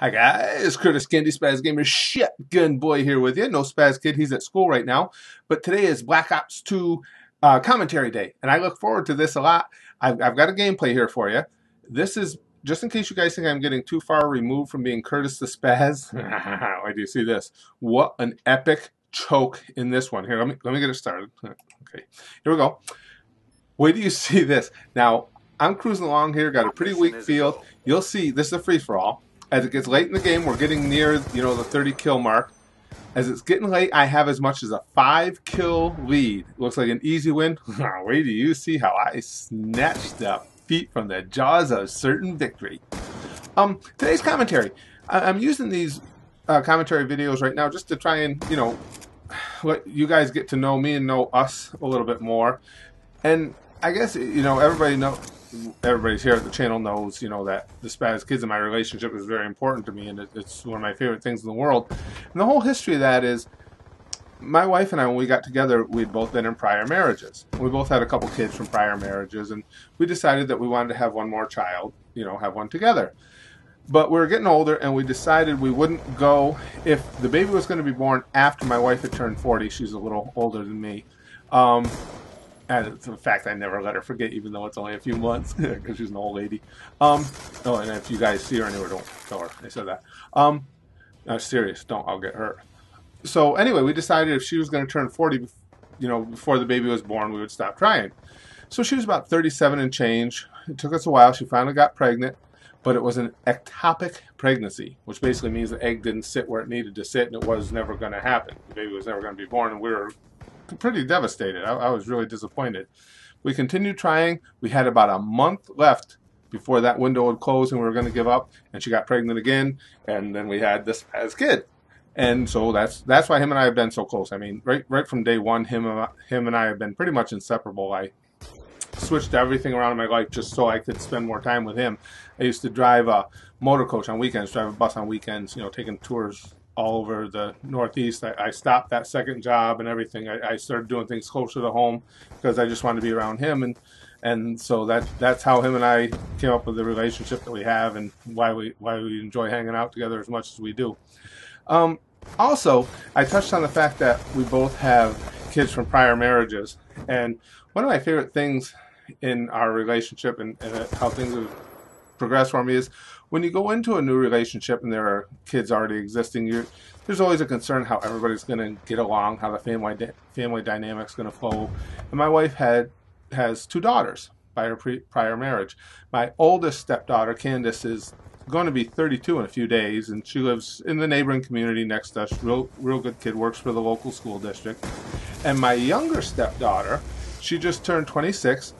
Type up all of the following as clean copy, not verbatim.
Hi guys, Curtis Candy Spaz Gamer Shotgun Boy here with you. No Spaz Kid, he's at school right now. But today is Black Ops 2 commentary day, and I look forward to this a lot. I've got a gameplay here for you. This is, just in case you guys think I'm getting too far removed from being Curtis the Spaz. Why do you see this? What an epic choke in this one. Here, let me get it started. Okay, here we go. Wait till you see this. Now, I'm cruising along here, got a pretty weak field. You'll see, this is a free-for-all. As it gets late in the game, we're getting near, the 30 kill mark. As it's getting late, I have as much as a 5 kill lead. Looks like an easy win. Wait till you see how I snatched the feet from the jaws of certain victory. Today's commentary. I'm using these commentary videos right now just to try and, let you guys get to know me and know us a little bit more. And I guess, everybody's here at the channel knows, that the Spaz Kids and my relationship is very important to me, and it's one of my favorite things in the world. And the whole history of that is, my wife and I, when we got together, we'd both been in prior marriages. We both had a couple kids from prior marriages, and we decided that we wanted to have one more child, have one together. But we were getting older, and we decided we wouldn't go, if the baby was going to be born after my wife had turned 40, she's a little older than me. And it's a fact I never let her forget, even though it's only a few months, because she's an old lady. Oh, and if you guys see her anywhere, don't tell her I said that. No, serious, don't, I'll get hurt. So anyway, we decided if she was going to turn 40, before the baby was born, we would stop trying. So she was about 37 and change. It took us a while. She finally got pregnant, but it was an ectopic pregnancy, which basically means the egg didn't sit where it needed to sit, and it was never going to happen. The baby was never going to be born, and we were pretty devastated. I was really disappointed. We continued trying. We had about a month left before that window would close and we were going to give up, and she got pregnant again, and then we had this Spaz Kid. And so that's why him and I have been so close. I mean, right from day one, him and I have been pretty much inseparable. I switched everything around in my life just so I could spend more time with him. I used to drive a motor coach on weekends, drive a bus on weekends, taking tours all over the Northeast. I stopped that second job and everything. I started doing things closer to home because I just wanted to be around him, and so that's how him and I came up with the relationship that we have, and why we enjoy hanging out together as much as we do. Also, I touched on the fact that we both have kids from prior marriages, and one of my favorite things in our relationship and how things have progressed for me is when you go into a new relationship and there are kids already existing, there's always a concern how everybody's going to get along, how the family dynamic's going to flow. And my wife has 2 daughters by her prior marriage. My oldest stepdaughter, Candace, is going to be 32 in a few days, and she lives in the neighboring community next to us. Real good kid, works for the local school district. And my younger stepdaughter, she just turned 26,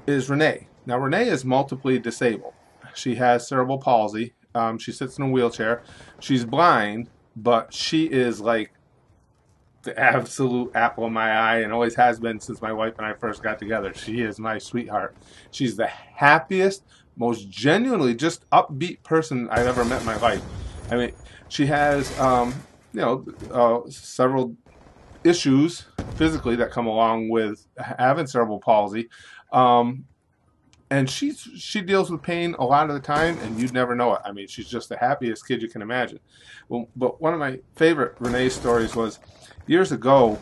is Rene. Now, Rene is multiply disabled. She has cerebral palsy. She sits in a wheelchair. She's blind, but she is like the absolute apple of my eye, and always has been since my wife and I first got together. She is my sweetheart. She's the happiest, most genuinely just upbeat person I've ever met in my life. I mean, she has, several issues physically that come along with having cerebral palsy. And she deals with pain a lot of the time, and you'd never know it. I mean, she's just the happiest kid you can imagine. Well, but one of my favorite Renee stories was years ago.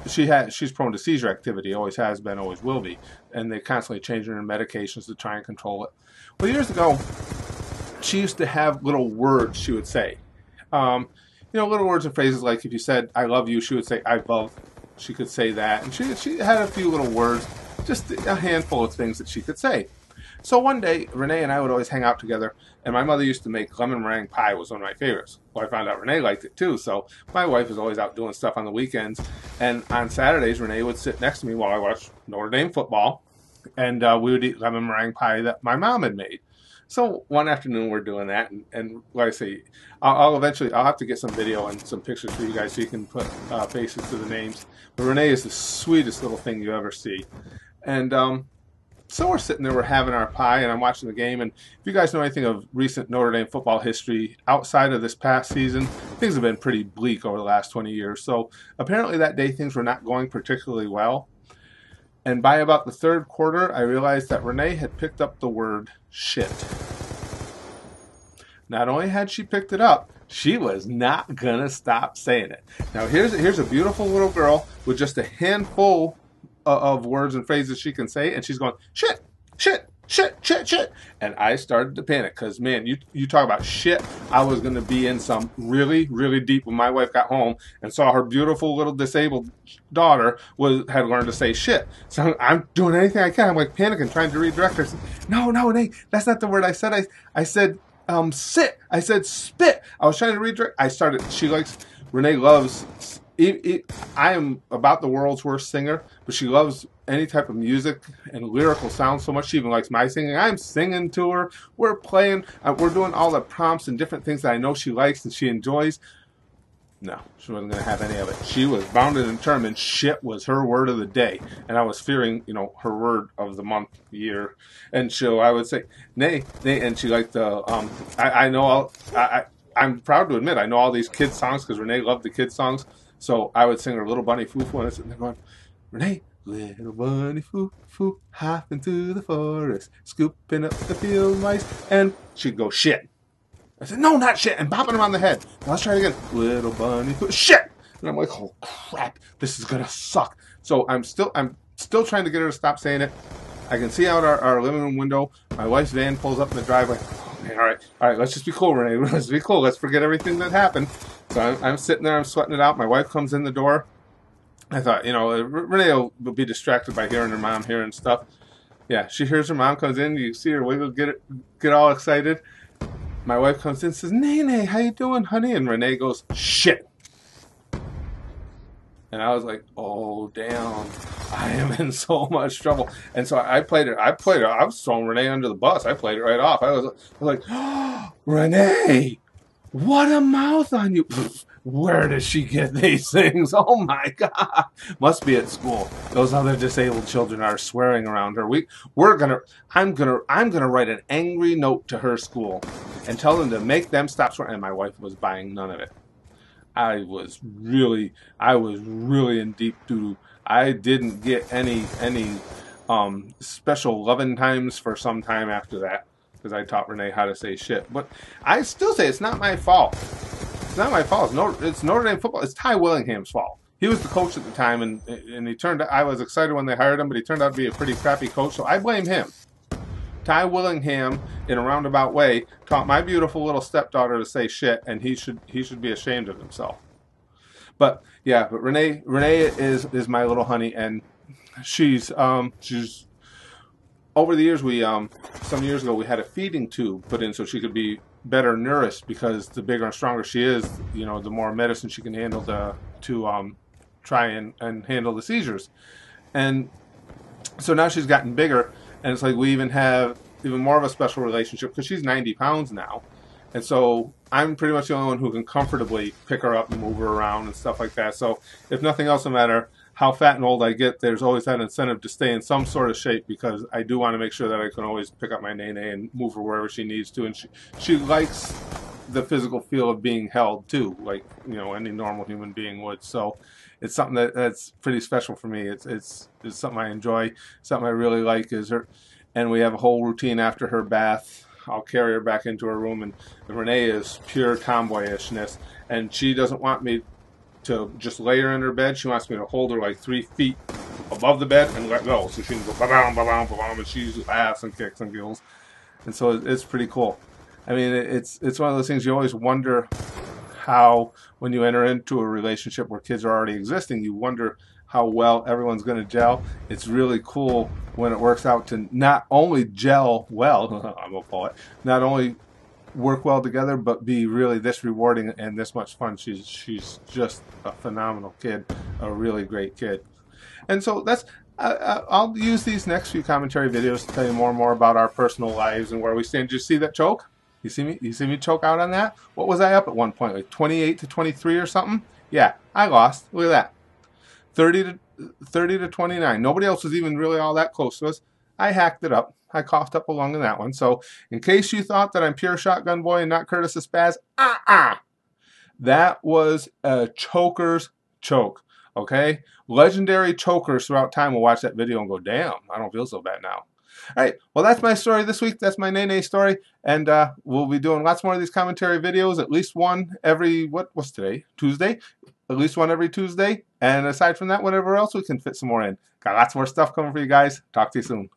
She's prone to seizure activity, always has been, always will be, and they constantly change her medications to try and control it. Well, years ago, she used to have little words she would say. Little words and phrases like if you said "I love you," she would say "I love." She could say that, and she had a few little words. Just a handful of things that she could say. So one day, Rene and I would always hang out together, and my mother used to make lemon meringue pie. Was one of my favorites. Well, I found out Rene liked it too, so my wife was always out doing stuff on the weekends, and on Saturdays, Rene would sit next to me while I watched Notre Dame football, and we would eat lemon meringue pie that my mom had made. So one afternoon we're doing that, and like I say, I'll have to get some video and some pictures for you guys so you can put faces to the names. But Rene is the sweetest little thing you ever see. And so we're sitting there, we're having our pie, and I'm watching the game. And if you guys know anything of recent Notre Dame football history, outside of this past season, things have been pretty bleak over the last 20 years. So apparently that day things were not going particularly well. And by about the third quarter, I realized that Rene had picked up the word shit. Not only had she picked it up, she was not gonna stop saying it. Now here's a beautiful little girl with just a handful of words and phrases she can say, and she's going shit, shit, shit, shit, shit. And I started to panic because, man, you talk about shit. I was going to be in some really, really deep when my wife got home and saw her beautiful little disabled daughter had learned to say shit. So I'm doing anything I can. I'm like panicking, trying to redirect her. No, Nate, that's not the word I said. I said sit. I said spit. I was trying to redirect. Rene loves, I am about the world's worst singer, but she loves any type of music and lyrical sound so much. She even likes my singing. I'm singing to her. We're playing. We're doing all the prompts and different things that I know she likes and she enjoys. No, she wasn't going to have any of it. She was bound and determined. Shit was her word of the day. And I was fearing, her word of the month, year. And so I would say, nay, and she liked the, I'm proud to admit, I know all these kids songs because Rene loved the kids songs. So I would sing her Little Bunny Foo Foo, and I'm sitting there going, Rene, little bunny foo foo, hopping through the forest, scooping up the field mice, and she'd go, shit. I said, no, not shit, and bopping her on the head. Now let's try it again. Little bunny foo, shit. And I'm like, oh crap, this is gonna suck. So I'm still trying to get her to stop saying it. I can see out our living room window. My wife's van pulls up in the driveway. Oh, man, all right, let's just be cool, Rene. Let's be cool. Let's forget everything that happened. So I'm sitting there, I'm sweating it out. My wife comes in the door. I thought, Rene will be distracted by hearing her mom hearing stuff. Yeah, she hears her mom comes in. You see her wiggle, get all excited. My wife comes in and says, Nene, how you doing, honey? And Rene goes, shit. And I was like, oh, damn, I am in so much trouble. And so I played it. I was throwing Rene under the bus. I played it right off. I was like, oh, Rene, what a mouth on you. Where does she get these things? Oh, my God. Must be at school. Those other disabled children are swearing around her. I'm gonna write an angry note to her school and tell them to make them stop swearing. And my wife was buying none of it. I was really in deep doo-doo. I didn't get any special loving times for some time after that because I taught Rene how to say shit. But I still say it's not my fault. It's not my fault. It's Notre Dame football. It's Ty Willingham's fault. He was the coach at the time, and he turned out, I was excited when they hired him, but he turned out to be a pretty crappy coach, so I blame him. Ty Willingham, in a roundabout way, taught my beautiful little stepdaughter to say shit, and he should be ashamed of himself. But yeah, Rene is my little honey, and she's over the years some years ago we had a feeding tube put in so she could be better nourished because the bigger and stronger she is, the more medicine she can handle to try and handle the seizures, and so now she's gotten bigger. And it's like we even have even more of a special relationship because she's 90 pounds now. And so I'm pretty much the only one who can comfortably pick her up and move her around and stuff like that. So if nothing else, no matter how fat and old I get, there's always that incentive to stay in some sort of shape because I do want to make sure that I can always pick up my Nene and move her wherever she needs to. And she likes the physical feel of being held too, like any normal human being would. So it's something that's pretty special for me. It's something I enjoy. Something I really like is her, and we have a whole routine after her bath. I'll carry her back into her room, and Rene is pure tomboyishness, and she doesn't want me to just lay her in her bed. She wants me to hold her like 3 feet above the bed and let go, so she can go ba-bam, ba-bam, ba-bam, and she laughs and kicks and giggles, and so it's pretty cool. I mean, it's one of those things you always wonder how, when you enter into a relationship where kids are already existing, you wonder how well everyone's going to gel. It's really cool when it works out to not only gel well, I'm going to call it, not only work well together, but be really this rewarding and this much fun. She's just a phenomenal kid, a really great kid. And so that's, I'll use these next few commentary videos to tell you more and more about our personal lives and where we stand. Did you see that choke? You see me choke out on that? What was I up at one point? Like 28 to 23 or something? Yeah, I lost. Look at that. 30 to 29. Nobody else was even really all that close to us. I hacked it up. I coughed up a lung in that one. So in case you thought that I'm pure shotgun boy and not Curtis the Spaz, that was a choker's choke. Okay? Legendary chokers throughout time will watch that video and go, damn, I don't feel so bad now. All right. Well, that's my story this week. That's my Nene story. And we'll be doing lots more of these commentary videos, at least one every, what's today? Tuesday? At least one every Tuesday. And aside from that, whatever else we can fit some more in. Got lots more stuff coming for you guys. Talk to you soon.